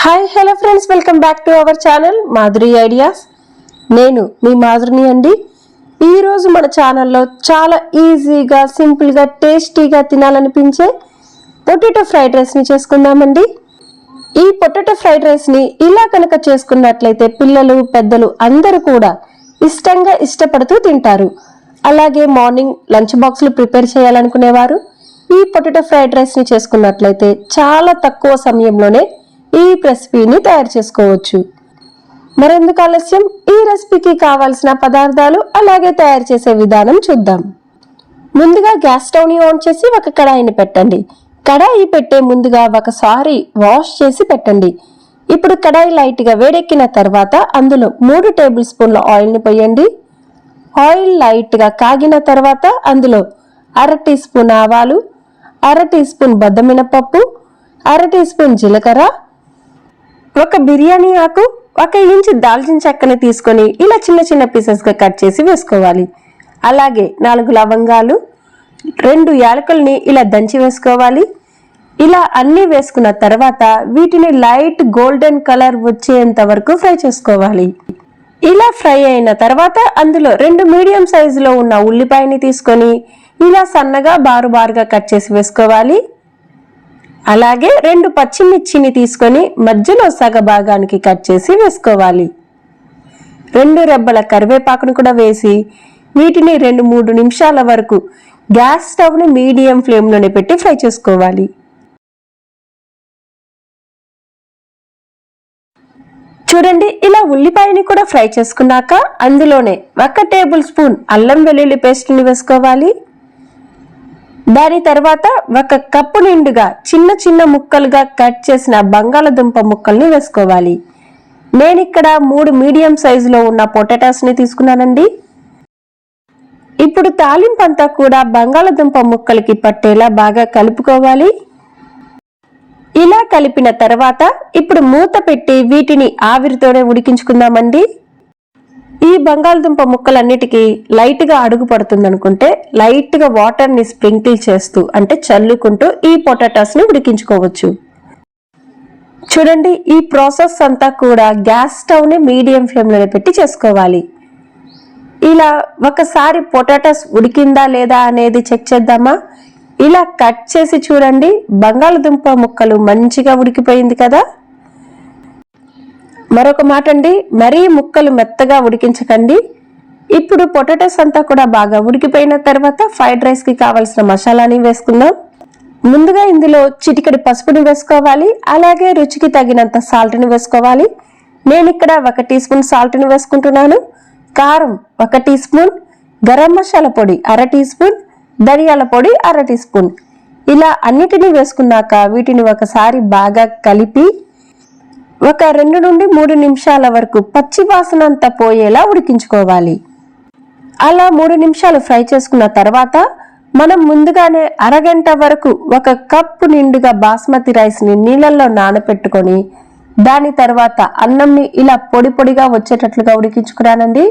Hi hello friends, welcome back to our channel Madhuri ideas. నేను మీ మాధురిని అండి. ఈరోజు మన ఛానల్లో చాలా ఈజీగా, సింపుల్గా, టేస్టీగా తినాలనిపించే పొటాటో ఫ్రైడ్ రైస్ని చేసుకుందామండి. ఈ పొటాటో ఫ్రైడ్ రైస్ని ఇలా కనుక చేసుకున్నట్లయితే పిల్లలు, పెద్దలు అందరూ కూడా ఇష్టంగా ఇష్టపడుతూ తింటారు. అలాగే మార్నింగ్ లంచ్ బాక్స్లు ప్రిపేర్ చేయాలనుకునేవారు ఈ పొటాటో ఫ్రైడ్ రైస్ని చేసుకున్నట్లయితే చాలా తక్కువ సమయంలోనే ఈ రెసిపీని తయారు చేసుకోవచ్చు. మరెందుకు ఆలస్యం, ఈ రెసిపీకి కావాల్సిన పదార్థాలు అలాగే తయారు చేసే విధానం చూద్దాం. ముందుగా గ్యాస్ స్టవ్ని ఆన్ చేసి ఒక కడాయిని పెట్టండి. కడాయి పెట్టే ముందుగా ఒకసారి వాష్ చేసి పెట్టండి. ఇప్పుడు కడాయి లైట్గా వేడెక్కిన తర్వాత అందులో 3 టేబుల్ స్పూన్ల ఆయిల్ని పోయండి. ఆయిల్ లైట్గా కాగిన తర్వాత అందులో 1/2 టీ స్పూన్ ఆవాలు, 1/2 టీ స్పూన్ బద్దమినపప్పు, 1/2 టీ స్పూన్ జీలకర్ర, ఒక బిర్యానీ ఆకు, 1 ఇంచు దాల్చిన చెక్కని తీసుకొని ఇలా చిన్న చిన్న పీసెస్గా కట్ చేసి వేసుకోవాలి. అలాగే 4 లవంగాలు, 2 యాలకుల్ని ఇలా దంచి వేసుకోవాలి. ఇలా అన్నీ వేసుకున్న తర్వాత వీటిని లైట్ గోల్డెన్ కలర్ వచ్చేంత వరకు ఫ్రై చేసుకోవాలి. ఇలా ఫ్రై అయిన తర్వాత అందులో 2 మీడియం సైజులో ఉన్న ఉల్లిపాయని తీసుకొని ఇలా సన్నగా బారుగా కట్ చేసి వేసుకోవాలి. అలాగే 2 పచ్చిమిర్చిని తీసుకొని మధ్యలో సగ భాగానికి కట్ చేసి వేసుకోవాలి. 2 రెబ్బల కరివేపాకును కూడా వేసి వీటిని 2-3 నిమిషాల వరకు గ్యాస్ స్టవ్ని మీడియం ఫ్లేమ్లోనే పెట్టి ఫ్రై చేసుకోవాలి. చూడండి, ఇలా ఉల్లిపాయని కూడా ఫ్రై చేసుకున్నాక అందులోనే 1 టేబుల్ స్పూన్ అల్లం వెల్లుల్లి పేస్ట్ని వేసుకోవాలి. దాని తర్వాత 1 కప్పు నిండుగా చిన్న చిన్న ముక్కలుగా కట్ చేసిన బంగాళదుంప ముక్కల్ని వేసుకోవాలి. నేను ఇక్కడ 3 మీడియం సైజులో ఉన్న పొటాటోస్ని తీసుకున్నానండి. ఇప్పుడు తాలింపు అంతా కూడా బంగాళదుంప ముక్కలకి పట్టేలా బాగా కలుపుకోవాలి. ఇలా కలిపిన తర్వాత ఇప్పుడు మూత పెట్టి వీటిని ఆవిరితోనే ఉడికించుకుందామండి. ఈ బంగాళదుంప ముక్కలన్నిటికీ లైట్గా అడుగు పడుతుంది అనుకుంటే లైట్గా వాటర్ని స్ప్రింకిల్ చేస్తూ అంటే చల్లుకుంటూ ఈ పొటాటోస్ని ఉడికించుకోవచ్చు. చూడండి, ఈ ప్రాసెస్ అంతా కూడా గ్యాస్ స్టవ్ని మీడియం ఫ్లేమ్లో పెట్టి చేసుకోవాలి. ఇలా ఒకసారి పొటాటోస్ ఉడికిందా లేదా అనేది చెక్ చేద్దామా. ఇలా కట్ చేసి చూడండి, బంగాళదుంప ముక్కలు మంచిగా ఉడికిపోయింది కదా. మరొక మాట అండి, మరీ ముక్కలు మెత్తగా ఉడికించకండి. ఇప్పుడు పొటాటోస్ అంతా కూడా బాగా ఉడికిపోయిన తర్వాత ఫ్రైడ్ రైస్కి కావాల్సిన మసాలాని వేసుకుందాం. ముందుగా ఇందులో చిటికెడు పసుపుని వేసుకోవాలి. అలాగే రుచికి తగినంత సాల్ట్ని వేసుకోవాలి. నేను ఇక్కడ 1 టీ స్పూన్ సాల్ట్ని వేసుకుంటున్నాను. కారం 1 టీ స్పూన్, గరం మసాలా పొడి 1/2 టీ స్పూన్, ధనియాల పొడి 1/2 టీ స్పూన్. ఇలా అన్నిటినీ వేసుకున్నాక వీటిని ఒకసారి బాగా కలిపి 2 నుండి 3 నిమిషాల వరకు పచ్చి వాసన అంతా పోయేలా ఉడికించుకోవాలి. అలా 3 నిమిషాలు ఫ్రై చేసుకున్న తర్వాత మనం ముందుగానే అరగంట వరకు 1 కప్పు నిండుగా బాస్మతి రైస్ని నీళ్ళల్లో నానబెట్టుకొని దాని తర్వాత అన్నంని ఇలా పొడిగా వచ్చేటట్లుగా ఉడికించుకున్నానండి.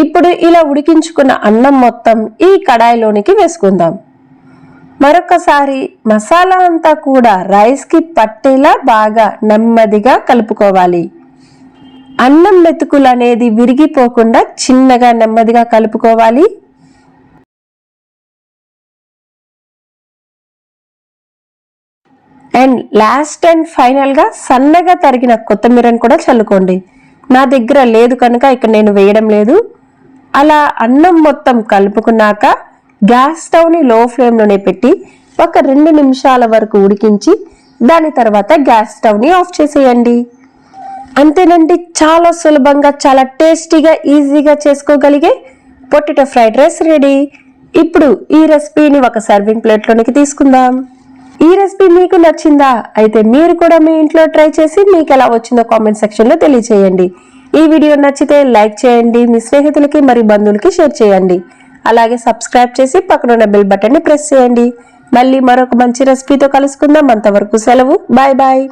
ఇప్పుడు ఇలా ఉడికించుకున్న అన్నం మొత్తం ఈ కడాయిలోనికి వేసుకుందాం. మరొకసారి మసాలా అంతా కూడా రైస్కి పట్టేలా బాగా నెమ్మదిగా కలుపుకోవాలి. అన్నం మెతుకులు అనేది విరిగిపోకుండా చిన్నగా నెమ్మదిగా కలుపుకోవాలి. అండ్ లాస్ట్ అండ్ ఫైనల్గా సన్నగా తరిగిన కొత్తిమీరని కూడా చల్లుకోండి. నా దగ్గర లేదు కనుక ఇక్కడ నేను వేయడం లేదు. అలా అన్నం మొత్తం కలుపుకున్నాక గ్యాస్ స్టవ్ని లో ఫ్లేమ్లోనే పెట్టి 2 నిమిషాల వరకు ఉడికించి దాని తర్వాత గ్యాస్ స్టవ్ని ఆఫ్ చేసేయండి. అంతేనండి, చాలా సులభంగా, చాలా టేస్టీగా, ఈజీగా చేసుకోగలిగే పొటాటో ఫ్రైడ్ రైస్ రెడీ. ఇప్పుడు ఈ రెసిపీని ఒక సర్వింగ్ ప్లేట్లోనికి తీసుకుందాం. ఈ రెసిపీ మీకు నచ్చిందా? అయితే మీరు కూడా మీ ఇంట్లో ట్రై చేసి మీకు ఎలా వచ్చిందో కామెంట్ సెక్షన్లో తెలియచేయండి. ఈ వీడియో నచ్చితే లైక్ చేయండి, మీ స్నేహితులకి మరియు బంధువులకి షేర్ చేయండి. అలాగే సబ్స్క్రైబ్ చేసి పక్కనున్న బెల్ బటన్ని ప్రెస్ చేయండి. మళ్ళీ మరొక మంచి రెసిపీతో కలుసుకుందాం. అంతవరకు సెలవు. Bye bye.